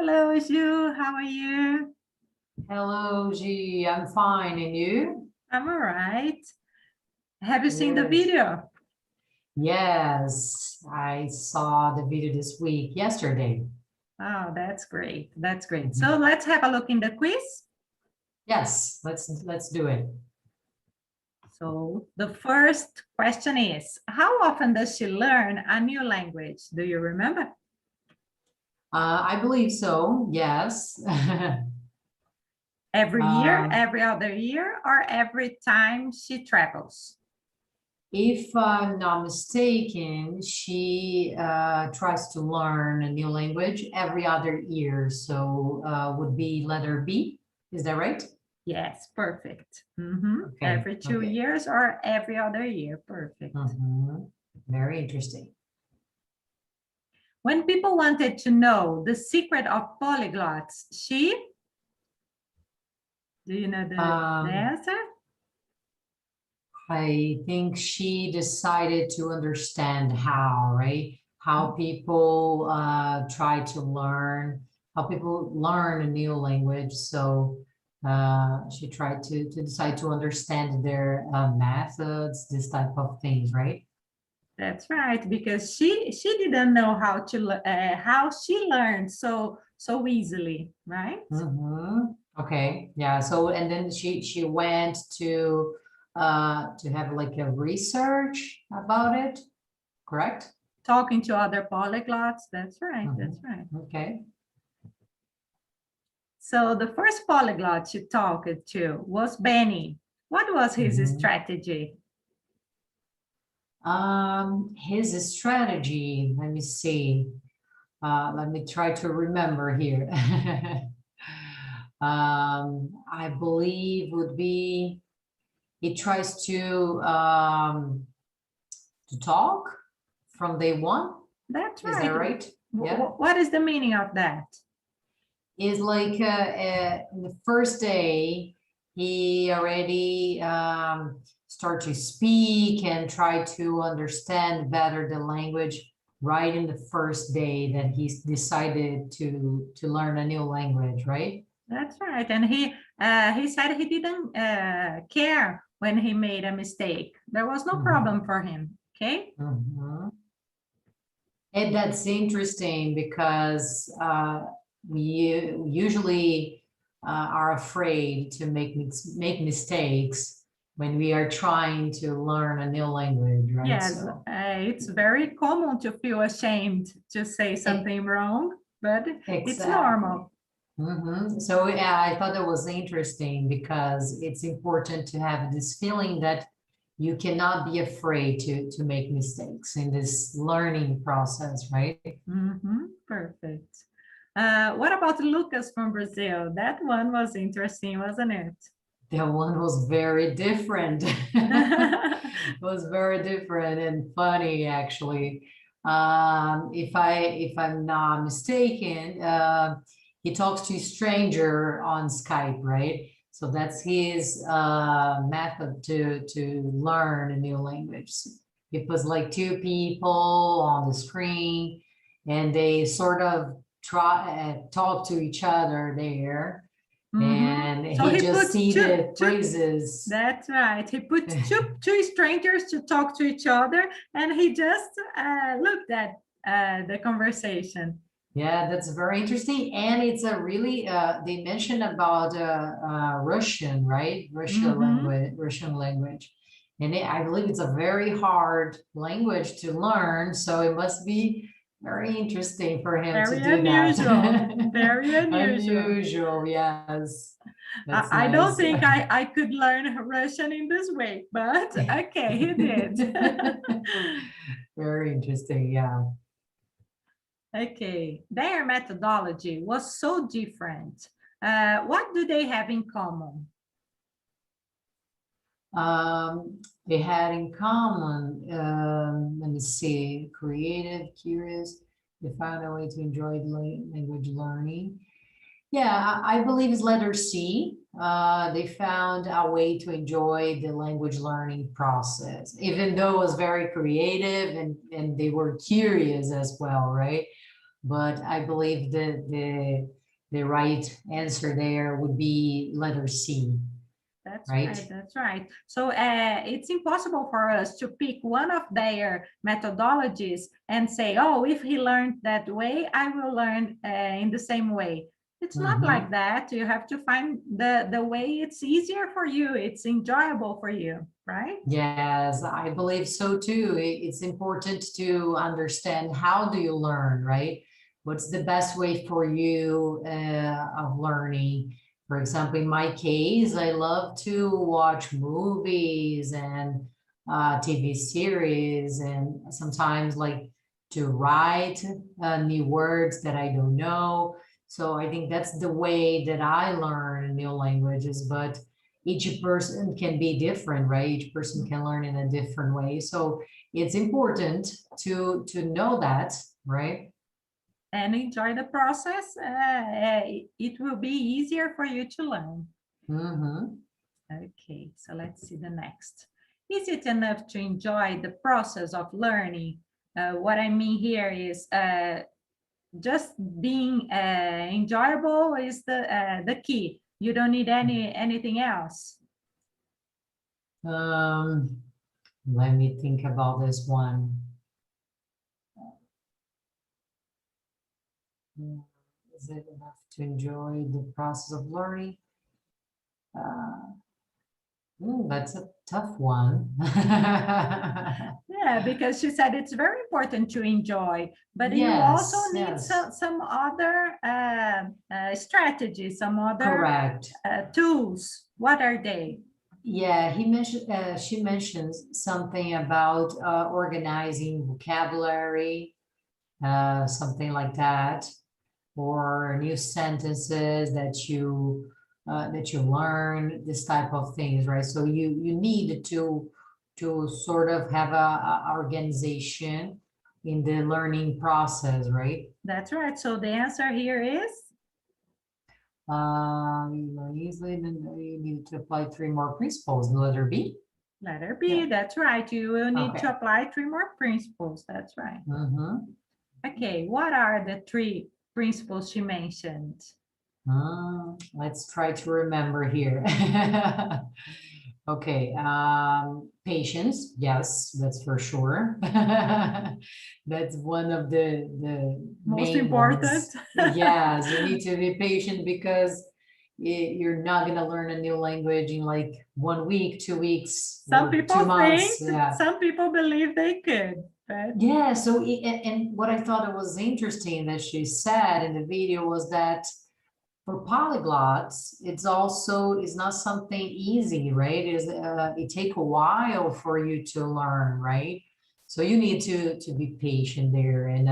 Hello, Ju. How are you? Hello, G. I'm fine. And you? I'm all right. Have you seen the Good. video? Yes, I saw the video this week, yesterday. Oh, that's great. That's great. So Mhm. let's have a look in the quiz. Yes, let's do it. So the first question is, how often does she learn a new language? Do you remember? I believe so. Yes. Every year, Um, every other year, or every time she travels? if I'm not mistaken, she tries to learn a new language every other year. So would be letter B. Is that right? Yes, perfect. Okay. Every 2 Okay. years or every other year, perfect. Very interesting. When people wanted to know the secret of polyglots, do you know the Um, answer? I think she decided to understand how, right? How people try to learn, how people learn a new language. So she tried to decide to understand their methods, this type of things, right? That's right, because she didn't know how she learned so easily, right? Okay, yeah. So and then she went to have like a research about it, correct? Talking to other polyglots. That's right. That's Mhm. right. Okay. So the first polyglot she talked to was Benny. What was his Mhm. strategy? His strategy, let me see. Let me try to remember here. I believe would be he tries to talk from day one. That's Is that right. right? Yeah. What is the meaning of that? Is like the first day he already start to speak and try to understand better the language right in the first day that he's decided to learn a new language, right? That's right. And he said he didn't care when he made a mistake. There was no Mhm. problem for him. Okay. Mhm. And that's interesting because we usually are afraid to make mistakes when we are trying to learn a new language, right? Yes, So it's very common to feel ashamed to say e- something wrong, but it's exactly. normal. So yeah, I thought that was interesting because it's important to have this feeling that you cannot be afraid to make mistakes in this learning process, right? Perfect. What about Lucas from Brazil? That one was interesting, wasn't it? That one was very different. Was very different and funny actually. If I'm not mistaken, he talks to a stranger on Skype, right? So that's his method to learn a new language. It was like two people on the screen, and they sort of try talk to each other there, and So he he just put see two, the two, phrases. that's right. He put two strangers to talk to each other, and he just looked at the conversation. Yeah, that's very interesting. And it's a really, they mentioned about Russian, right? Mm-hmm. Russian language. And I believe it's a very hard language to learn. So it must be very interesting for him to Very do that. unusual. Very unusual. Unusual, yes. That's I don't nice. think I could learn Russian in this way, but okay, he did. Very interesting, yeah. Okay, their methodology was so different. What do they have in common? They had in common, let me see, creative, curious, they found a way to enjoy language learning. Yeah, I believe it's letter C. They found a way to enjoy the language learning process, even though it was very creative and they were curious as well, right? but I believe the right answer there would be letter C. That's right? right, that's right. So it's impossible for us to pick one of their methodologies and say, oh, if he learned that way, I will learn in the same way. It's not like that. You have to find the way it's easier for you, it's enjoyable for you, right? Yes, I believe so too. It's important to understand how do you learn, right? What's the best way for you of learning? For example, in my case, I love to watch movies and TV series, and sometimes like to write new words that I don't know. So I think that's the way that I learn new languages, but each person can be different, right? Each person can learn in a different way. So it's important to know that, right? And enjoy the process. It will be easier for you to learn. Okay, so let's see the next. Is it enough to enjoy the process of learning? What I mean here is just being enjoyable is the key. You don't need anything else. Let me think about this one. Is it enough to enjoy the process of learning? That's a tough one. Yeah, because she said it's very important to enjoy, but you also need some other strategies, some other tools. What are they? Yeah, she mentioned something about organizing vocabulary, something like that, or new sentences that you learn, this type of things, right? So you need to sort of have a organization in the learning process, right? That's right. So the answer here is? You need to apply 3 more principles. Letter B? Letter B, that's right. You will need to apply 3 more principles. That's right. Okay, what are the 3 principles she mentioned? Let's try to remember here. Okay, patience, yes, that's for sure. That's one of the most important. Yes, you need to be patient because you're not going to learn a new language in like 1 week, 2 weeks, some people 2 months. Think, some people believe they could. But... Yeah, so and what I thought it was interesting that she said in the video was that for polyglots, it's not something easy, right? It take a while for you to learn, right? So you need to be patient there, and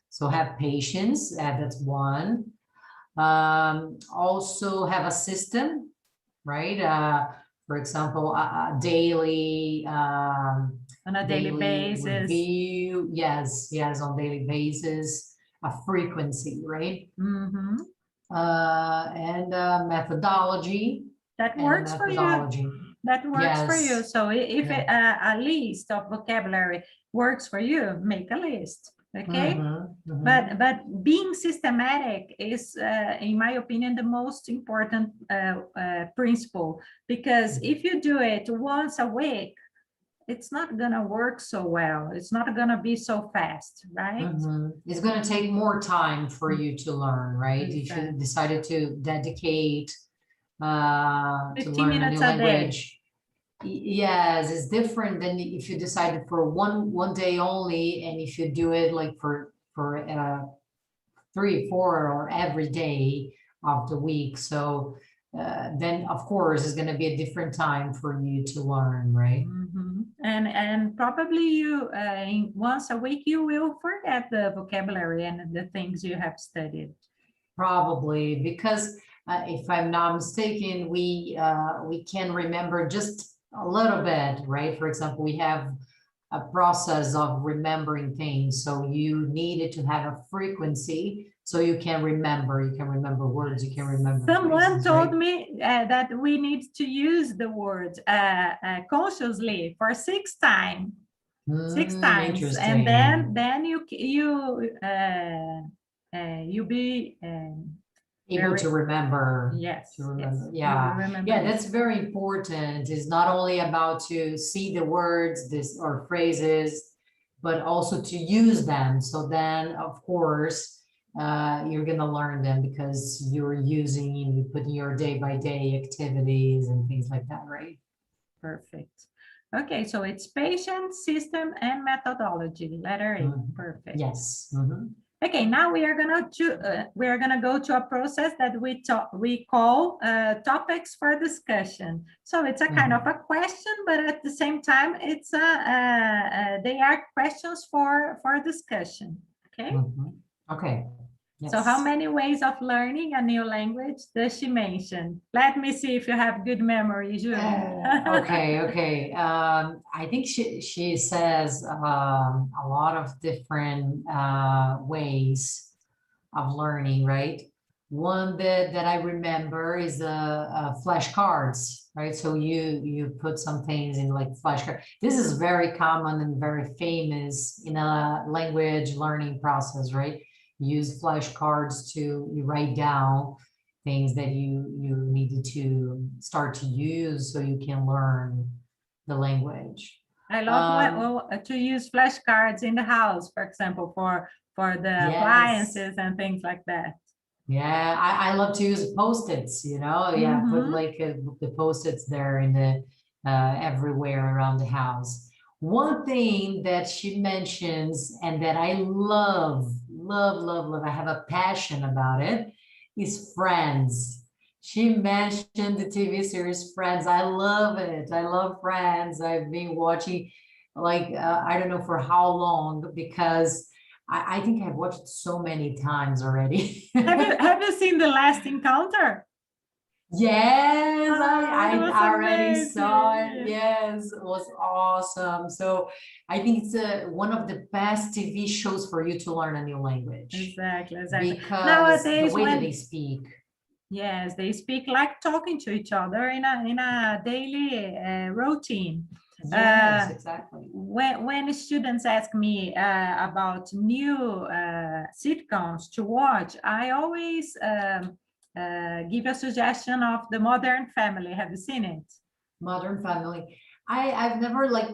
so have patience. That's one. Also have a system, right? For example, a daily on a daily basis review. Yes, on daily basis, a frequency, right? And methodology. That works for you. That works for you. So if a list of vocabulary works for you, make a list. Okay. But being systematic is, in my opinion, the most important principle, because if you do it once a week, it's not going to work so well. It's not going to be so fast, right? It's going to take more time for you to learn, right? If you decided to dedicate 15 minutes a language. Yes, it's different than if you decided for one day only, and if you do it like for 3, 4, or every day of the week. So then of course it's going to be a different time for you to learn, right? And probably you once a week you will forget the vocabulary and the things you have studied. Probably, because if I'm not mistaken, we can remember just a little bit, right? For example, we have a process of remembering things, so you needed to have a frequency so you can remember. You can remember words, you can remember someone told me that we need to use the word consciously for 6 times. 6 times, and Interesting. then you'll be Able to remember. yes, To remember. yes, you Yeah. will remember Yeah, it. that's very important. It's not only about to see the words, this or phrases, but also to use them. So then, of course, you're gonna learn them because you're using, you put in your day-by-day activities and things like that, right? Perfect. Okay, so it's patient, system, and methodology. Letter A. Perfect. Yes. Okay, now we are gonna go to a process that we call topics for discussion. So it's a kind of a question, but at the same time, it's they are questions for discussion. Okay. Okay. Yes. So how many ways of learning a new language does she mention? Let me see if you have good memory, Julia. Okay. I think she says a lot of different ways of learning, right? One that I remember is flashcards, right? So you put some things in like flashcard. This is very common and very famous in a language learning process, right? Use flashcards to you write down things that you needed to start to use so you can learn the language. I love to use flashcards in the house, for example, for the appliances and things like that. Yeah, I love to use Post-its, yeah, put like the Post-its there in the everywhere around the house. One thing that she mentions and that I love, I have a passion about it, is Friends. She mentioned the TV series Friends. I love it. I love Friends. I've been watching like, I don't know for how long, because I think I've watched it so many times already. Have you seen The Last Encounter? Yes, I already amazing. saw it. Yes, it was awesome. So I think it's one of the best TV shows for you to learn a new language. Exactly. Because nowadays, the way that they speak. Yes, they speak like talking to each other in a daily routine. Yes, exactly. When students ask me about new sitcoms to watch, I always give a suggestion of The Modern Family. Have you seen it? Modern Family. I've never like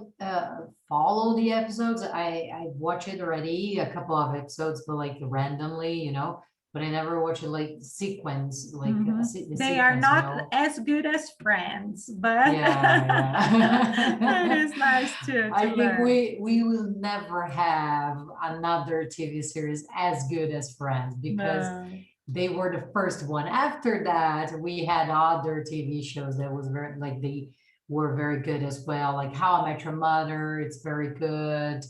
followed the episodes. I watched it already, a couple of episodes, but like randomly, but I never watch it like sequence, like they are not as good as Friends, but yeah. it is nice to I think learn. we will never have another TV series as good as Friends because they were the first one. After that, we had other TV shows that was very like they were very good as well, like How I Met Your Mother. It's very good.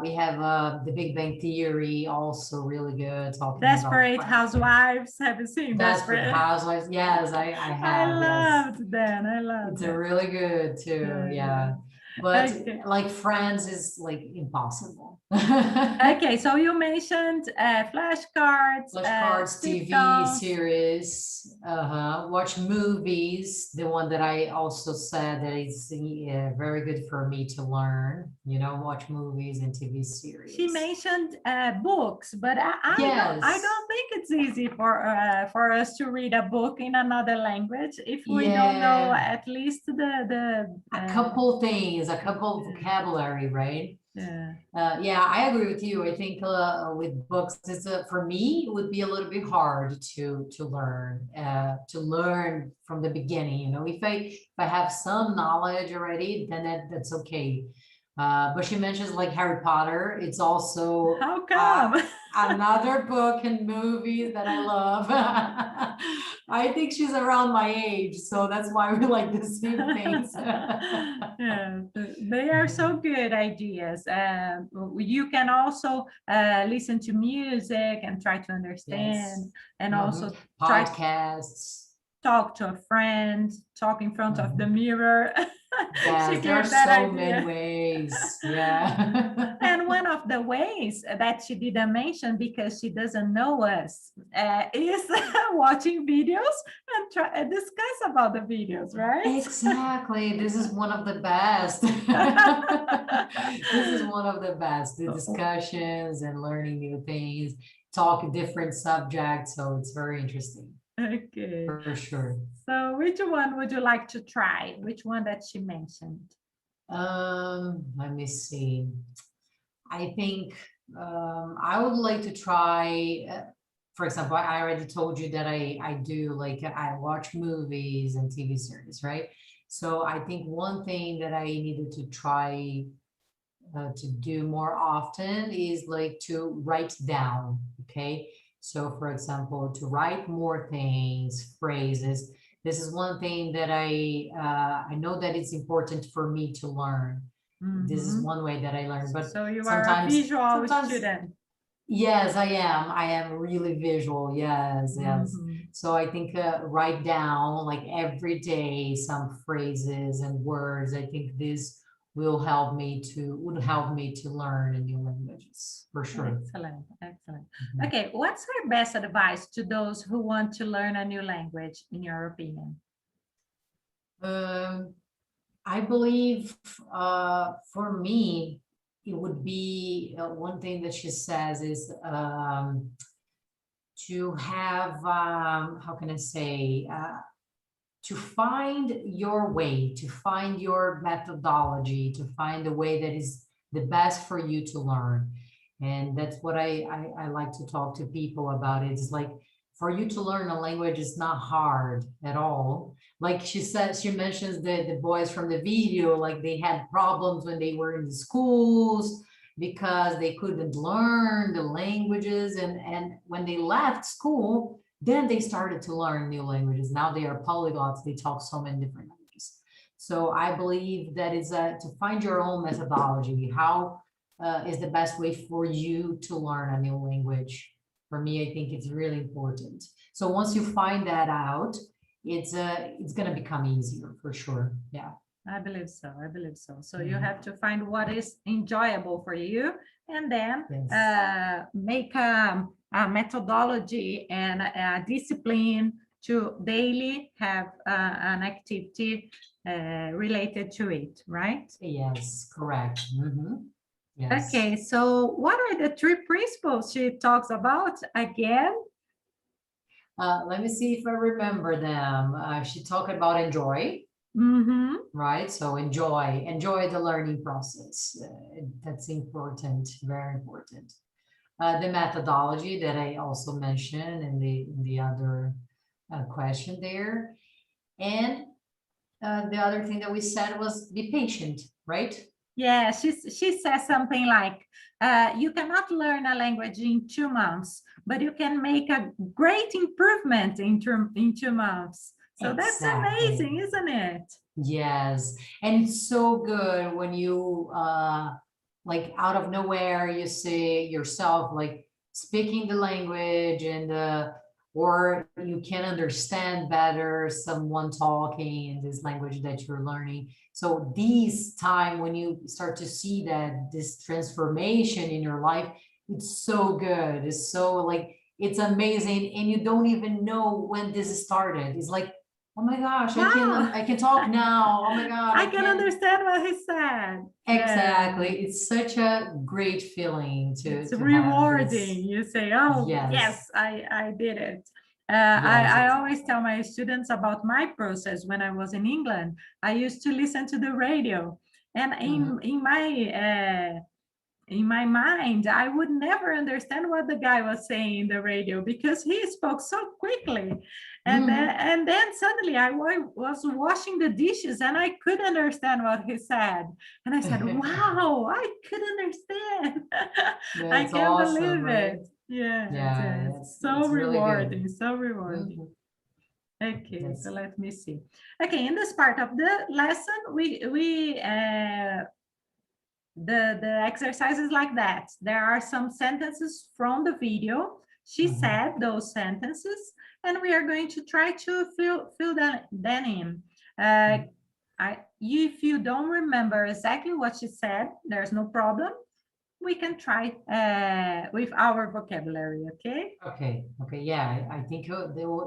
We have The Big Bang Theory, also really good. Desperate Housewives. Have you seen Desperate Housewives? Yes, I have. I loved that. I loved it's really good too. Yeah. But like Friends is like impossible. Okay, so you mentioned flashcards, TV series, watch movies. The one that I also said that is very good for me to learn, watch movies and TV series. She mentioned books, but I don't think it's easy for us to read a book in another language if we don't know at least a couple things, a couple vocabulary, right? Yeah, I agree with you. I think with books, it's for me, it would be a little bit hard to learn from the beginning. If I have some knowledge already, then that's okay. But she mentions like Harry Potter. It's also how come another book and movie that I love. I think she's around my age, so that's why we like the same things. Yeah, they are so good ideas. You can also listen to music and try to understand, and also podcasts. Talk to a friend, talk in front of the mirror. Yes, there are so many ways. Yeah. And one of the ways that she didn't mention, because she doesn't know us, is watching videos and try discuss about the videos, right? Exactly. This is one of the best. This is one of the best. The discussions and learning new things, talk different subjects. So it's very interesting. Okay. For sure. So which one would you like to try? Which one that she mentioned? Let me see. I think I would like to try, for example, I already told you that I do, like, I watch movies and TV series, right? So I think one thing that I needed to try to do more often is like to write down, okay? So for example, to write more things, phrases. This is one thing that I know that it's important for me to learn. This is one way that I learn, but so you are a visual student. Yes, I am. I am really visual. Yes, yes. So I think write down like every day some phrases and words. I think this would help me to learn a new languages for sure. Excellent, excellent. Okay, what's your best advice to those who want to learn a new language, in your opinion? I believe for me, it would be one thing that she says is to have, how can I say, to find your way, to find your methodology, to find the way that is the best for you to learn. And that's what I like to talk to people about. It's like, for you to learn a language is not hard at all. Like she says, she mentions the boys from the video, like they had problems when they were in the schools because they couldn't learn the languages. And when they left school, then they started to learn new languages. Now they are polyglots. They talk so many different languages. So I believe that is to find your own methodology. How is the best way for you to learn a new language? For me, I think it's really important. So once you find that out, it's going to become easier for sure. Yeah. I believe so. I believe so. So you have to find what is enjoyable for you, and then make a methodology and a discipline to daily have an activity related to it, right? Yes, correct. Yes. Okay, so what are the 3 principles she talks about again? Let me see if I remember them. She talked about enjoy. Right? So enjoy the learning process. That's important, very important. The methodology that I also mentioned in the other question there. And the other thing that we said was be patient, right? Yeah, she says something like, you cannot learn a language in 2 months, but you can make a great improvement in 2 months. So that's amazing, isn't it? Yes. And it's so good when you, like out of nowhere, you see yourself like speaking the language and, or you can understand better someone talking in this language that you're learning. So this time when you start to see that this transformation in your life, it's so good. It's so like, it's amazing. And you don't even know when this started. It's like, oh my gosh, wow. I can talk now. Oh my God. I can understand what he said. Exactly. Yeah. It's such a great feeling it's rewarding. You say, oh, yes, I did it. I always tell my students about my process when I was in England. I used to listen to the radio, and in my mind, I would never understand what the guy was saying in the radio because he spoke so quickly. And then suddenly I was washing the dishes and I could understand what he said. And I said, wow, I could understand. I can't believe it. Yeah, it's so rewarding, really so rewarding. Okay, so let me see. Okay, in this part of the lesson, the exercise is like that. There are some sentences from the video. She said those sentences, and we are going to try to fill them in. If you don't remember exactly what she said, there's no problem. we can try with our vocabulary, okay? Okay. Yeah, I think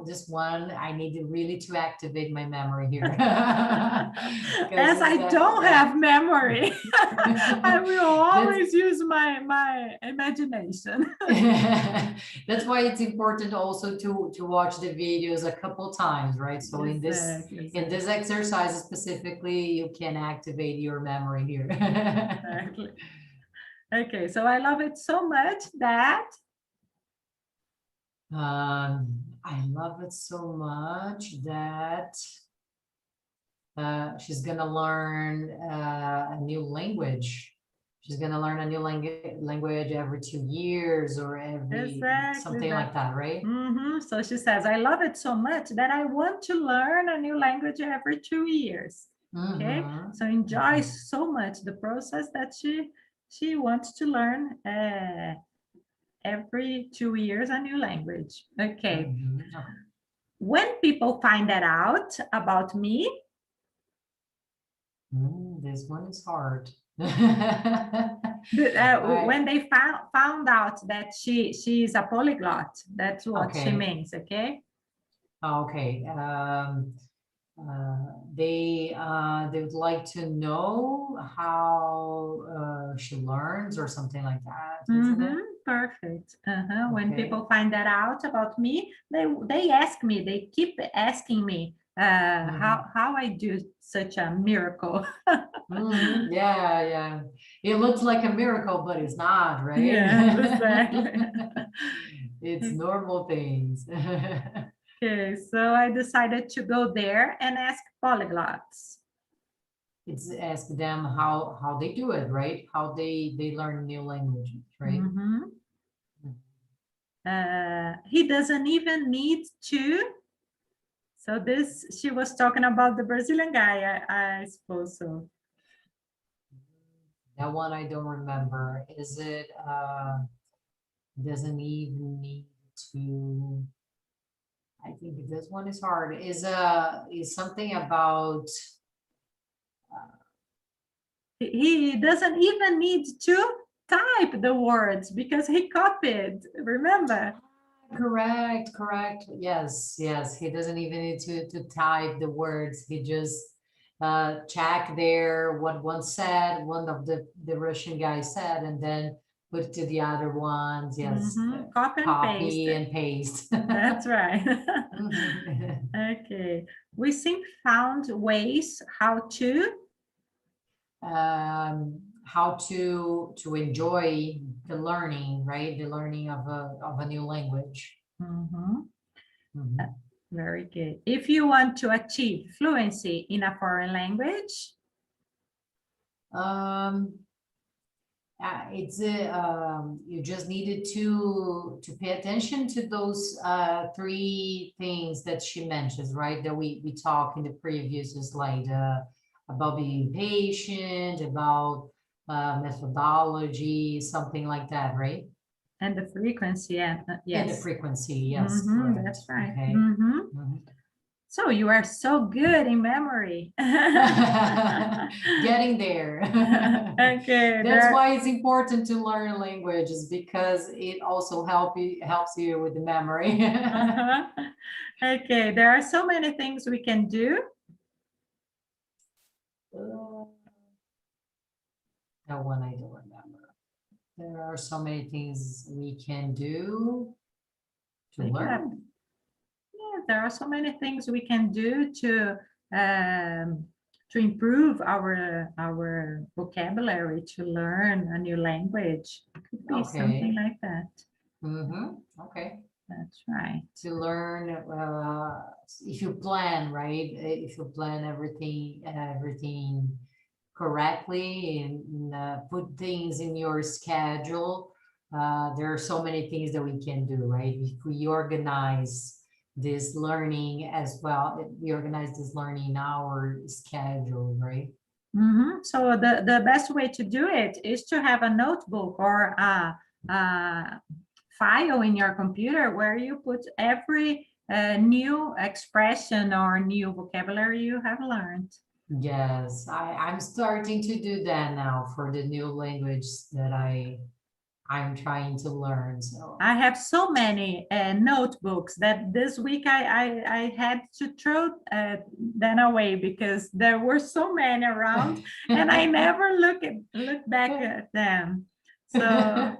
this one, I need really to activate my memory here. As I don't have memory, I will always use my imagination. That's why it's important also to watch the videos a couple times, right? So in this exercise specifically, you can activate your memory here. Exactly. Okay, so I love it so much that I love it so much that she's gonna learn a new language. She's gonna learn a new language every 2 years or every something like that, right? So she says, I love it so much that I want to learn a new language every 2 years. Okay, so enjoy so much the process that she wants to learn every 2 years a new language. Okay. When people find that out about me, this one is hard. When they found out that she's a polyglot, that's what she means. Okay. Okay. They would like to know how she learns or something like that, isn't it? Perfect. When people find that out about me, they ask me, they keep asking me how I do such a miracle. Yeah. It looks like a miracle, but it's not, right? Yeah, exactly. It's normal things. Okay, so I decided to go there and ask polyglots. It's ask them how they do it, right? How they learn new languages, right? He doesn't even need to. So this, she was talking about the Brazilian guy, I suppose so. That one I don't remember. Is it doesn't even need to? I think this one is hard. Is something about he doesn't even need to type the words because he copied, remember? Correct. Yes. He doesn't even need to type the words. He just check there what one said, one of the Russian guy said, and then put to the other ones. Yes. Copy and paste. That's right. Okay. We think found ways how to enjoy the learning, right? The learning of a new language. Very good. If you want to achieve fluency in a foreign language, it's you just needed to pay attention to those 3 things that she mentions, right? That we talked in the previous slide about being patient, about methodology, something like that, right? And the frequency, yes. And the frequency, yes. That's right. Okay. So you are so good in memory. Getting there. Okay. That's why it's important to learn languages, because it also helps you with the memory. Okay, there are so many things we can do. That one I don't remember. There are so many things we can do to learn. Yeah, there are so many things we can do to improve our vocabulary, to learn a new language. Could be something like that. Okay. That's right. To learn, if you plan, right? If you plan everything correctly and put things in your schedule, there are so many things that we can do, right? If we organize this learning as well, we organize this learning in our schedule, right? So the best way to do it is to have a notebook or a file in your computer where you put every new expression or new vocabulary you have learned. Yes, I'm starting to do that now for the new language that I'm trying to learn. So I have so many notebooks that this week I had to throw them away because there were so many around and I never look back at them. So,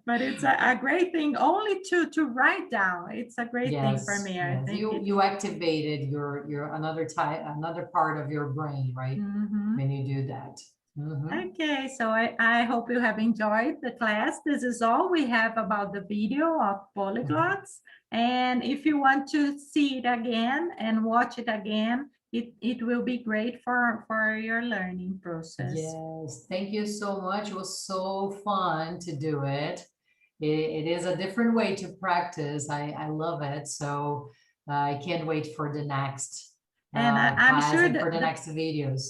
but it's a great thing only to write down. It's a great thing for me. I yes. think You activated your another part of your brain, right? Mhm. When you do that. Mhm. Okay, so I hope you have enjoyed the class. This is all we have about the video of polyglots. And if you want to see it again and watch it again, it will be great for your learning process. Yes, thank you so much. It was so fun to do it. It is a different way to practice. I love it. So I can't wait for the next And I'm class sure and for the that next videos.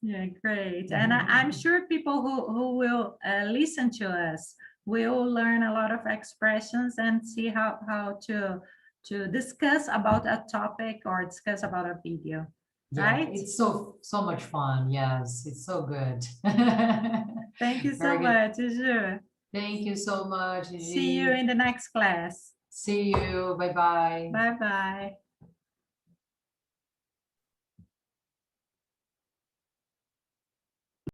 yeah, great. And I'm sure people who will listen to us will learn a lot of expressions and see how to discuss about a topic or discuss about a video, Yeah, right? it's so much fun. Yes, it's so good. Thank you so Very good. much, Ju. Thank you so much, See you Gigi. in the next class. See you. Bye-bye. Bye-bye.